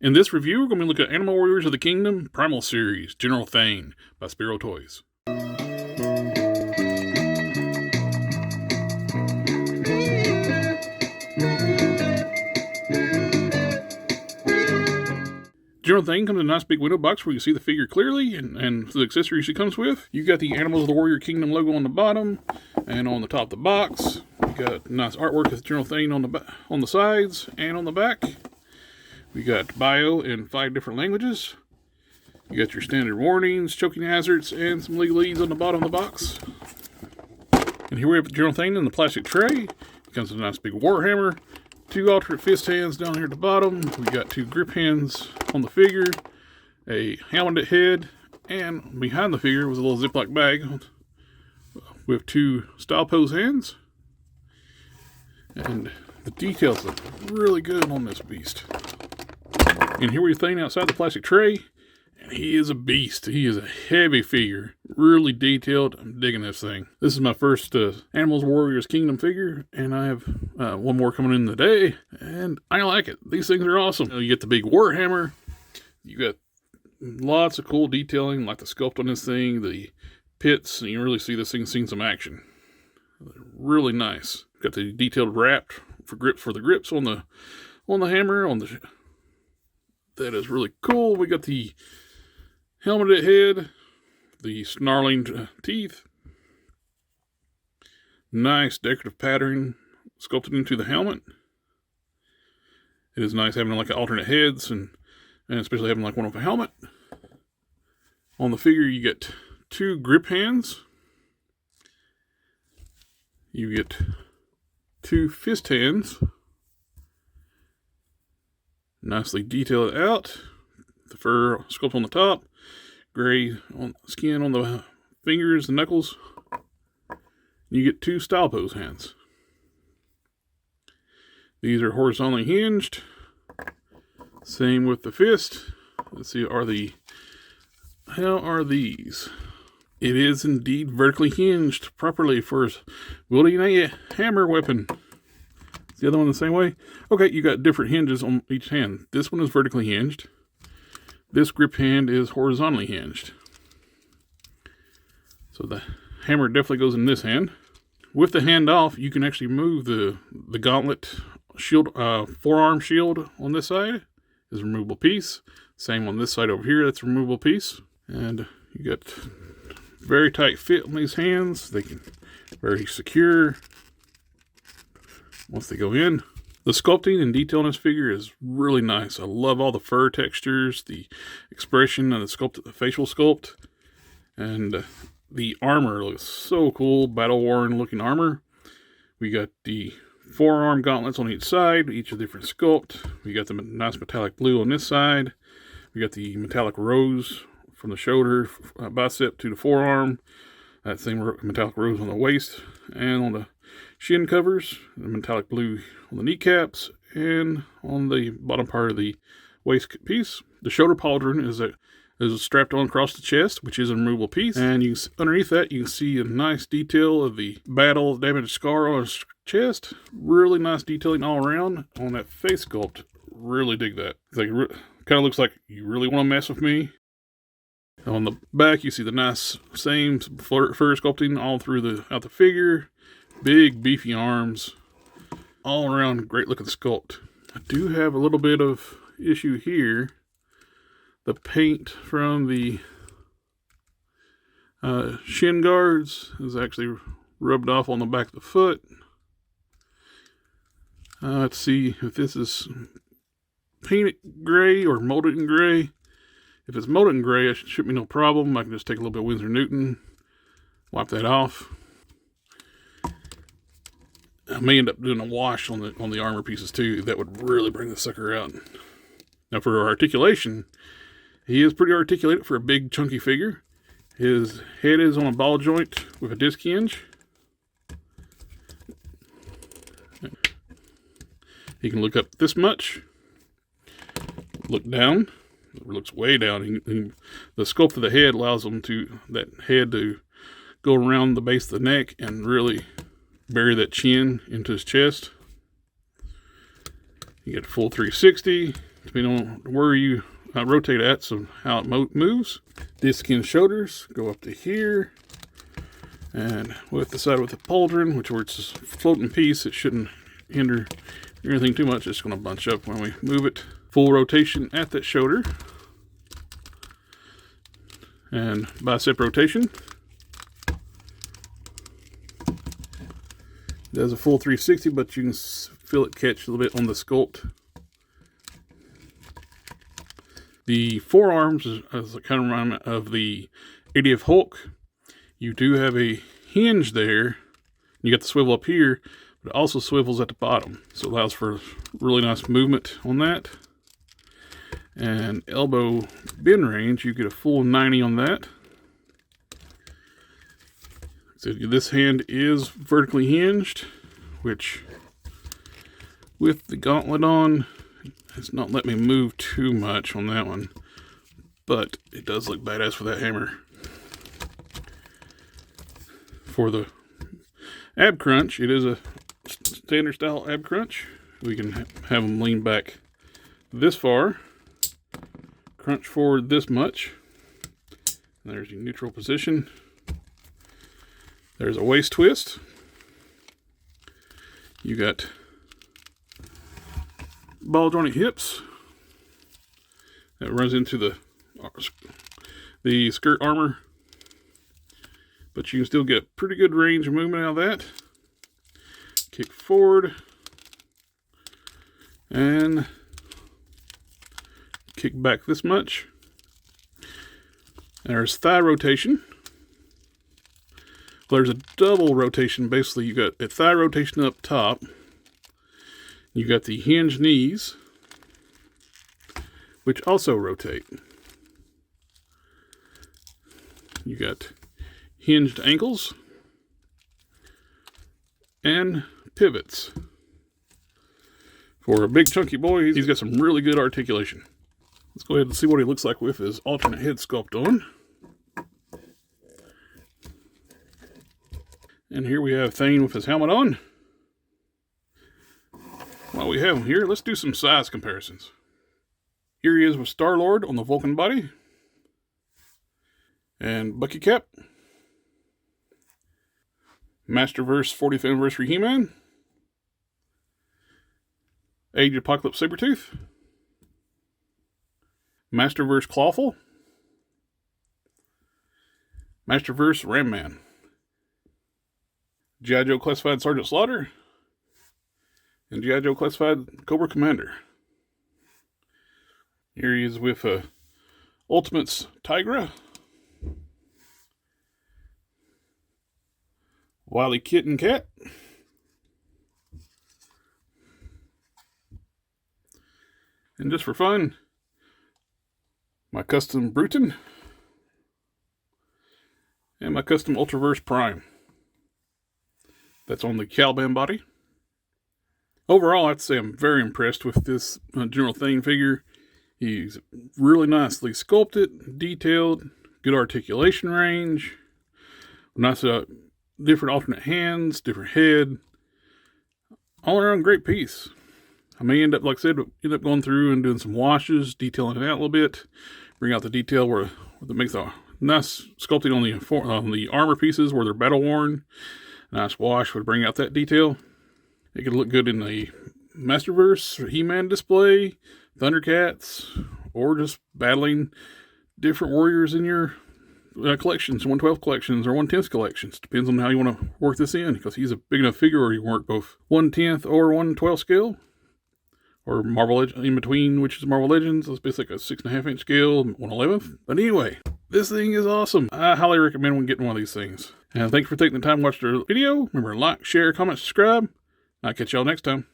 In this review, we're going to look at Animal Warriors of the Kingdom Primal Series, General Thane by Sparrow Toys. General Thane comes in a nice big window box where you see the figure clearly and the accessories she comes with. You got the Animals of the Warrior Kingdom logo on the bottom and on the top of the box. You got nice artwork with General Thane on the sides and on the back. We got bio in 5 different languages. You got your standard warnings, choking hazards, and some legalese on the bottom of the box. And here we have General Thane in the plastic tray. It comes with a nice big warhammer. 2 alternate fist hands down here at the bottom. We got 2 grip hands on the figure, a helmeted head, and behind the figure was a little Ziploc bag with 2 style pose hands. And the details look really good on this beast. And here we have Thane outside the plastic tray, and he is a beast. He is a heavy figure, really detailed. I'm digging this thing. This is my first Animals Warriors Kingdom figure, and I have one more coming in today, and I like it. These things are awesome. You get the big warhammer. You got lots of cool detailing, like the sculpt on this thing, the pits, and you really see this thing seeing some action. Really nice. Got the detailed wrap for the grips on the hammer that is really cool. We got the helmeted head, the snarling teeth, nice decorative pattern sculpted into the helmet. It is nice having like alternate heads and especially having like one with a helmet. On the figure you get 2 grip hands. You get 2 fist hands. Nicely detailed out. The fur sculpt on the top. Gray skin on the fingers and knuckles. You get 2 style pose hands. These are horizontally hinged. Same with the fist. Let's see, how are these? It is indeed vertically hinged properly for wielding a hammer weapon. Is the other one the same way? Okay, you got different hinges on each hand. This one is vertically hinged. This grip hand is horizontally hinged. So the hammer definitely goes in this hand. With the hand off, you can actually move the gauntlet shield, forearm shield on this side is a removable piece. Same on this side over here, that's a removable piece. And you got very tight fit on these hands. They can very secure once they go in. The sculpting and detail on this figure is really nice. I love all the fur textures, the expression and the facial sculpt. And the armor looks so cool, battle-worn looking armor. We got the forearm gauntlets on each side, each a different sculpt. We got the nice metallic blue on this side. We got the metallic rose from the shoulder, bicep to the forearm. That same metallic rose on the waist and on the shin covers. The metallic blue on the kneecaps and on the bottom part of the waist piece. The shoulder pauldron is strapped on across the chest, which is a removable piece. And underneath that, you can see a nice detail of the battle damaged scar on his chest. Really nice detailing all around on that face sculpt. Really dig that. It's like, kind of looks like you really want to mess with me. On the back, you see the nice same fur sculpting all throughout the figure. Big beefy arms. All around great looking sculpt. I do have a little bit of issue here. The paint from the shin guards is actually rubbed off on the back of the foot. Let's see if this is painted gray or molded in gray. If it's molded in gray, it should be no problem. I can just take a little bit of Winsor Newton, wipe that off. I may end up doing a wash on the armor pieces too. That would really bring the sucker out. Now for articulation, he is pretty articulated for a big chunky figure. His head is on a ball joint with a disc hinge. He can look up this much. Look down. It looks way down. The sculpt of the head allows that head to go around the base of the neck and really bury that chin into his chest. You get a full 360. depending on where you rotate at, so how it moves. Disc and shoulders go up to here. And with the side with the pauldron, which where it's a floating piece, it shouldn't hinder anything too much. It's going to bunch up when we move it. Full rotation at that shoulder. And bicep rotation. It does a full 360, but you can feel it catch a little bit on the sculpt. The forearms is a kind of reminder of the AWOK. You do have a hinge there. You got the swivel up here, but it also swivels at the bottom. So it allows for really nice movement on that. And elbow bend range, you get a full 90 on that. So this hand is vertically hinged, which with the gauntlet on, it's not letting me move too much on that one. But it does look badass with that hammer. For the ab crunch, it is a standard style ab crunch. We can have them lean back this far, crunch forward this much. And there's your neutral position. There's a waist twist. You got ball jointed hips. That runs into the skirt armor. But you can still get pretty good range of movement out of that. Kick forward. And kick back this much. There's thigh rotation. Well, there's a double rotation. Basically, you got a thigh rotation up top. You got the hinged knees, which also rotate. You got hinged ankles and pivots. For a big chunky boy, he's got some really good articulation. Let's go ahead and see what he looks like with his alternate head sculpt on. And here we have Thane with his helmet on. While we have him here, let's do some size comparisons. Here he is with Star-Lord on the Vulcan body. And Bucky Cap. Masterverse 40th Anniversary He-Man. Age Apocalypse Sabretooth. Masterverse Clawful. Masterverse Ram-Man. G.I. Joe Classified Sergeant Slaughter. And G.I. Joe Classified Cobra Commander. Here he is with Ultimates Tigra. Wily Kitten Cat. And just for fun, my custom Bruton. And my custom Ultraverse Prime. That's on the Caliban body. Overall, I have to say I'm very impressed with this General Thane figure. He's really nicely sculpted, detailed, good articulation range, nice different alternate hands, different head. All around great piece. I may end up, like I said, going through and doing some washes, detailing it out a little bit, bring out the detail where that makes a nice sculpting on the armor pieces where they're battle worn. Nice wash would bring out that detail. It could look good in the Masterverse He-Man display, Thundercats, or just battling different warriors in your collections, 1/12 collections or 1/10 collections. Depends on how you want to work this in, because he's a big enough figure where you can work both 1/10 or 1/12 scale, or Marvel in between, which is Marvel Legends. It's basically a 6.5 inch scale, 1/11. But anyway, this thing is awesome. I highly recommend getting one of these things. And thanks for taking the time to watch the video. Remember to like, share, comment, subscribe. I'll catch y'all next time.